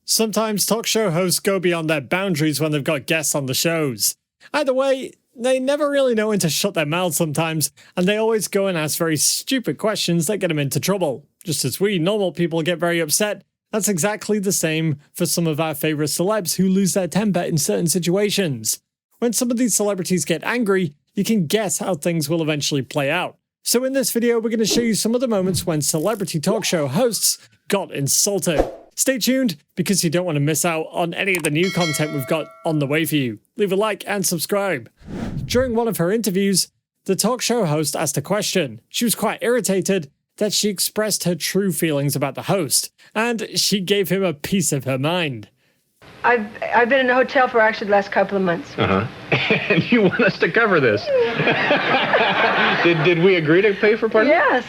Sometimes talk show hosts go beyond their boundaries when they've got guests on the shows. Either way, they never really know when to shut their mouths sometimes, and they always go and ask very stupid questions that get them into trouble. Just as we normal people get very upset, that's exactly the same for some of our favourite celebs who lose their temper in certain situations. When some of these celebrities get angry, you can guess how things will eventually play out. So in this video, we're going to show you some of the moments when celebrity talk show hosts got insulted. Stay tuned, because you don't want to miss out on any of the new content we've got on the way for you. Leave a like and subscribe. During one of her interviews, the talk show host asked a question. She was quite irritated that she expressed her true feelings about the host, and she gave him a piece of her mind. I've been in a hotel for actually the last couple of months. And you want us to cover this? did we agree to pay for parking? Yes.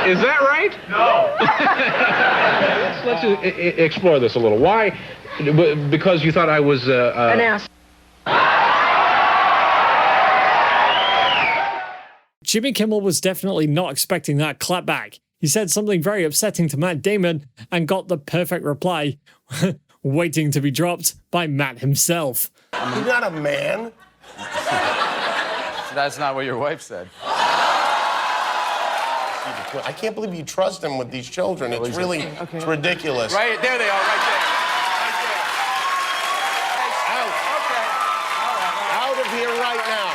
Is that right? No. let's explore this a little. Why? Because you thought I was An ass. Jimmy Kimmel was definitely not expecting that clapback. He said something very upsetting to Matt Damon and got the perfect reply, waiting to be dropped by Matt himself. You're not a man. That's not what your wife said. I can't believe you trust him with these children. It's really it's ridiculous. Right, there they are, right there. Out. Okay. All right. Out of here right now.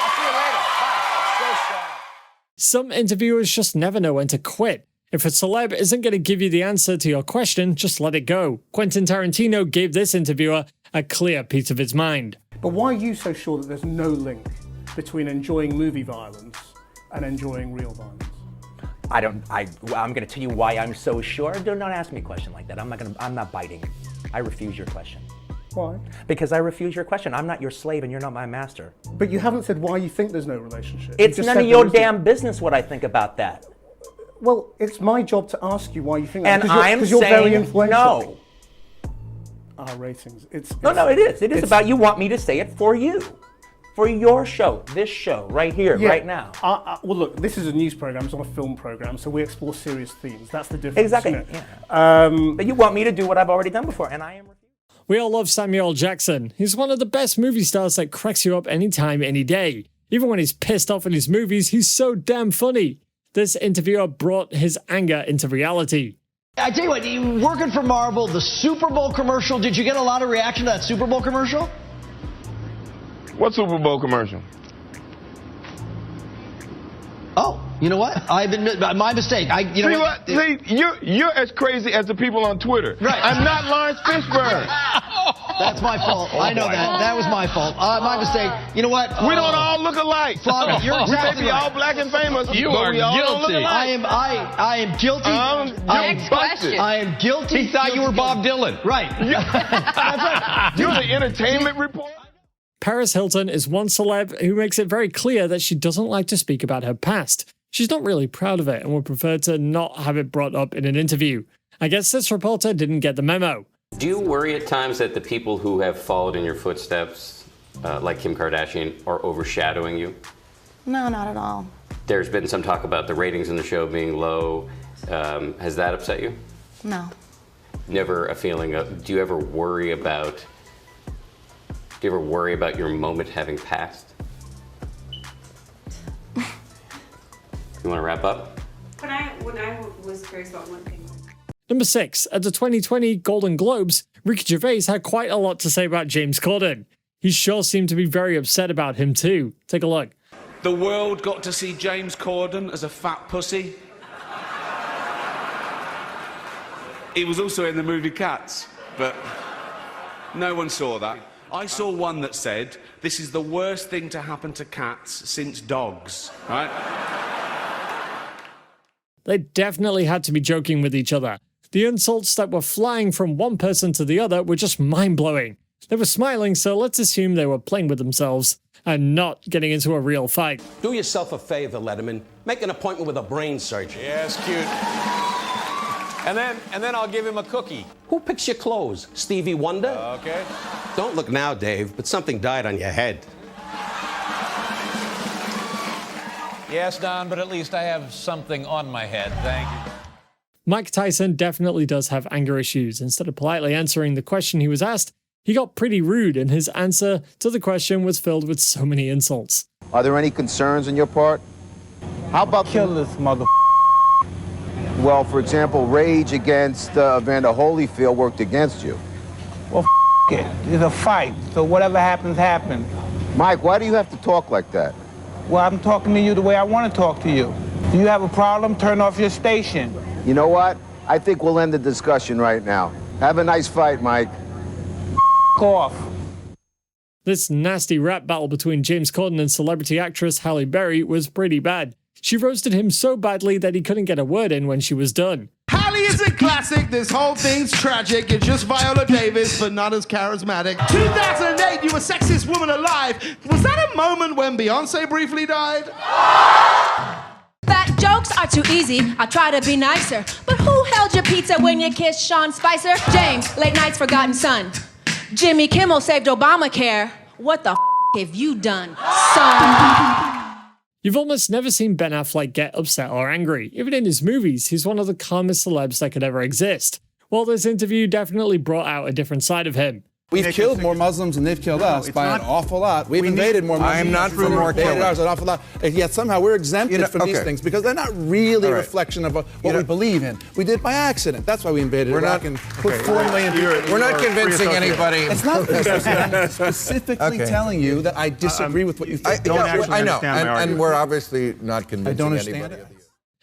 I'll see you later. Bye. So sad. Some interviewers just never know when to quit. If a celeb isn't going to give you the answer to your question, just let it go. Quentin Tarantino gave this interviewer a clear piece of his mind. But why are you so sure that there's no link between enjoying movie violence and enjoying real violence? I'm going to tell you why I'm so sure. Do not ask me a question like that. I'm not biting. I refuse your question. Why? Because I refuse your question. I'm not your slave and you're not my master. But you haven't said why you think there's no relationship. It's You just none said of your there isn't. damn business what I think about that. Well, it's my job to ask you why you think that. And I'm because you're very saying influential. no. Our ratings. No, it is. It is about you want me to say it for you. For your show, this show, right here, right now. Well, look, this is a news program, it's not a film program, so we explore serious themes. That's the difference. Exactly. Isn't it? Yeah. But you want me to do what I've already done before, and I am refusing. We all love Samuel L. Jackson. He's one of the best movie stars that cracks you up anytime, any day. Even when he's pissed off in his movies, he's so damn funny. This interviewer brought his anger into reality. I tell you what, you working for Marvel, the Super Bowl commercial, did you get a lot of reaction to that Super Bowl commercial? What Super Bowl commercial? Oh, you know what? I've been my mistake. See, you're as crazy as the people on Twitter. Right. I'm not Lawrence Fishburne. That's my fault. I know that. That was my fault. My mistake. You know what? We don't all look alike. Flavia, you're We may exactly be right. all black and famous. You but are we all don't look guilty. alike. I am guilty. You're busted. I am guilty. He thought you were Bob Dylan. Right. You're the entertainment report. Paris Hilton is one celeb who makes it very clear that she doesn't like to speak about her past. She's not really proud of it and would prefer to not have it brought up in an interview. I guess this reporter didn't get the memo. Do you worry at times that the people who have followed in your footsteps, like Kim Kardashian, are overshadowing you? No, not at all. There's been some talk about the ratings in the show being low. Has that upset you? No. Never a feeling of, do you ever worry about your moment having passed? You want to wrap up? When I was curious about one thing. Number 6. At the 2020 Golden Globes, Ricky Gervais had quite a lot to say about James Corden. He sure seemed to be very upset about him too. Take a look. The world got to see James Corden as a fat pussy. He was also in the movie Cats, but no one saw that. I saw one that said, "This is the worst thing to happen to cats since dogs," right? They definitely had to be joking with each other. The insults that were flying from one person to the other were just mind-blowing. They were smiling, so let's assume they were playing with themselves and not getting into a real fight. Do yourself a favor, Letterman. Make an appointment with a brain surgeon. Yeah, it's cute. And then I'll give him a cookie. Who picks your clothes? Stevie Wonder? Okay. Don't look now, Dave, but something died on your head. Yes, Don, but at least I have something on my head. Thank you. Mike Tyson definitely does have anger issues. Instead of politely answering the question he was asked, he got pretty rude, and his answer to the question was filled with so many insults. Are there any concerns on your part? How about kill this mother? Well, for example, rage against Evander Holyfield worked against you. Well, it. It's a fight, so whatever happens, happens. Mike, why do you have to talk like that? Well, I'm talking to you the way I want to talk to you. Do you have a problem? Turn off your station. You know what? I think we'll end the discussion right now. Have a nice fight, Mike. Off. This nasty rap battle between James Corden and celebrity actress Halle Berry was pretty bad. She roasted him so badly that he couldn't get a word in when she was done. Halle is a classic. This whole thing's tragic. You're just Viola Davis, but not as charismatic. 2008, you were sexiest woman alive. Was that a moment when Beyonce briefly died? Fat jokes are too easy. I try to be nicer. But who held your pizza when you kissed Sean Spicer? James, late night's forgotten son. Jimmy Kimmel saved Obamacare. What the have you done, son? You've almost never seen Ben Affleck get upset or angry. Even in his movies, he's one of the calmest celebs that could ever exist. Well, this interview definitely brought out a different side of him. We've killed more Muslims than they've killed us by an awful lot. We've invaded more Muslims. I am not for more killing. An awful lot. And yet somehow we're exempted from these things because they're not really a reflection of what we believe in. We did it by accident. That's why we invaded Iraq and put 4 million people. We're not convincing anybody. It's not I'm specifically telling you that I disagree with what you think. I know, and we're obviously not convincing anybody.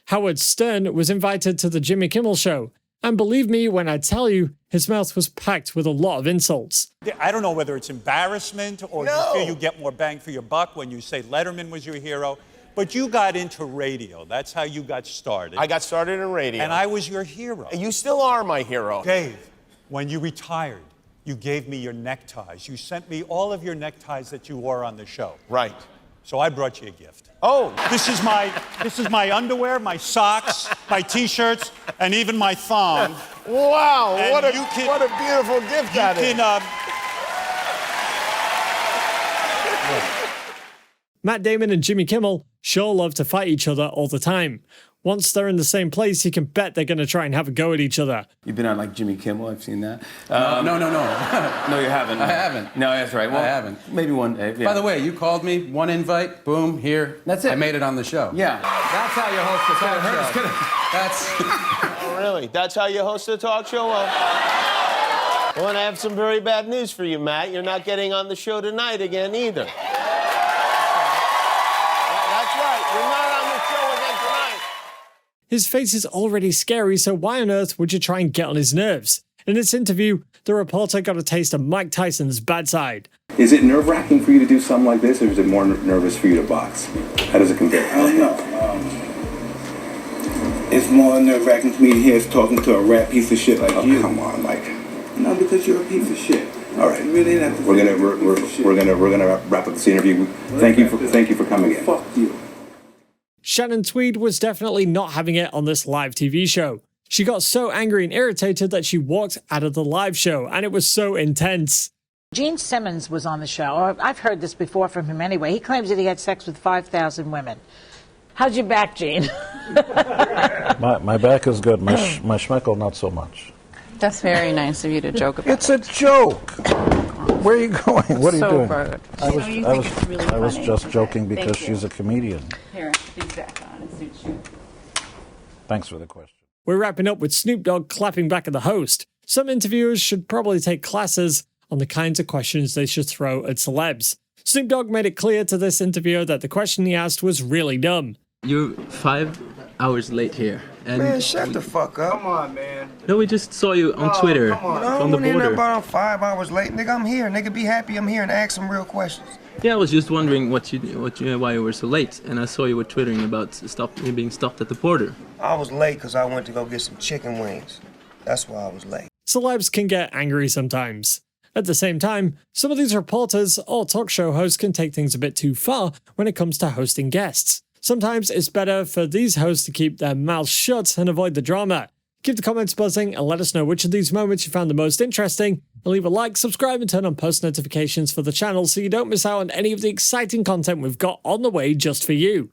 Howard Stern was invited to the Jimmy Kimmel Show. And believe me when I tell you, his mouth was packed with a lot of insults. I don't know whether it's embarrassment or you feel you get more bang for your buck when you say Letterman was your hero, but you got into radio. That's how you got started. I got started in radio. And I was your hero. You still are my hero. Dave, when you retired, you gave me your neckties. You sent me all of your neckties that you wore on the show. Right. So I brought you a gift. Oh. This is my underwear, my socks, my T-shirts, and even my thong. Wow, And what a beautiful gift that is. Matt Damon and Jimmy Kimmel sure love to fight each other all the time. Once they're in the same place, you can bet they're going to try and have a go at each other. You've been on like Jimmy Kimmel, I've seen that. No. No, you haven't. I haven't. No, that's right. Well, I haven't. Maybe one day. Yeah. By the way, you called me, one invite, boom, here. That's it. I made it on the show. Yeah. That's how you host a talk show. That's. Oh, really? That's how you host a talk show? Well, and I have some very bad news for you, Matt. You're not getting on the show tonight again either. That's right. You're not on the show again tonight. His face is already scary, so why on earth would you try and get on his nerves? In this interview, the reporter got a taste of Mike Tyson's bad side. Is it nerve-wracking for you to do something like this, or is it more nervous for you to box? How does it compare? I don't know. It's more nerve-wracking for me to hear us talking to a rat piece of shit like you. Come on, Mike. No, because you're a piece of shit. All right. You really have to. We're gonna wrap up this interview. Thank you for coming in. Fuck you. Shannon Tweed was definitely not having it on this live TV show. She got so angry and irritated that she walked out of the live show, and it was so intense. Gene Simmons was on the show. Or I've heard this before from him anyway. He claims that he had sex with 5,000 women. How's your back, Gene? my back is good. My schmeckle, not so much. That's very nice of you to joke about. It's a joke. Where are you going? What are you doing? Rude. I was just joking because she's a comedian. Here, these back on. It suits you. Thanks for the question. We're wrapping up with Snoop Dogg clapping back at the host. Some interviewers should probably take classes on the kinds of questions they should throw at celebs. Snoop Dogg made it clear to this interviewer that the question he asked was really dumb. You're 5 hours late here. And Man, shut the fuck up. Come on, man. No, we just saw you on Twitter from the border. I'm 5 hours late. Nigga, I'm here. Nigga, be happy I'm here and ask some real questions. Yeah, I was just wondering why you were so late, and I saw you were twittering about you being stopped at the border. I was late because I went to go get some chicken wings. That's why I was late. Celebs can get angry sometimes. At the same time, some of these reporters or talk show hosts can take things a bit too far when it comes to hosting guests. Sometimes it's better for these hosts to keep their mouths shut and avoid the drama. Keep the comments buzzing and let us know which of these moments you found the most interesting. And leave a like, subscribe, and turn on post notifications for the channel so you don't miss out on any of the exciting content we've got on the way just for you.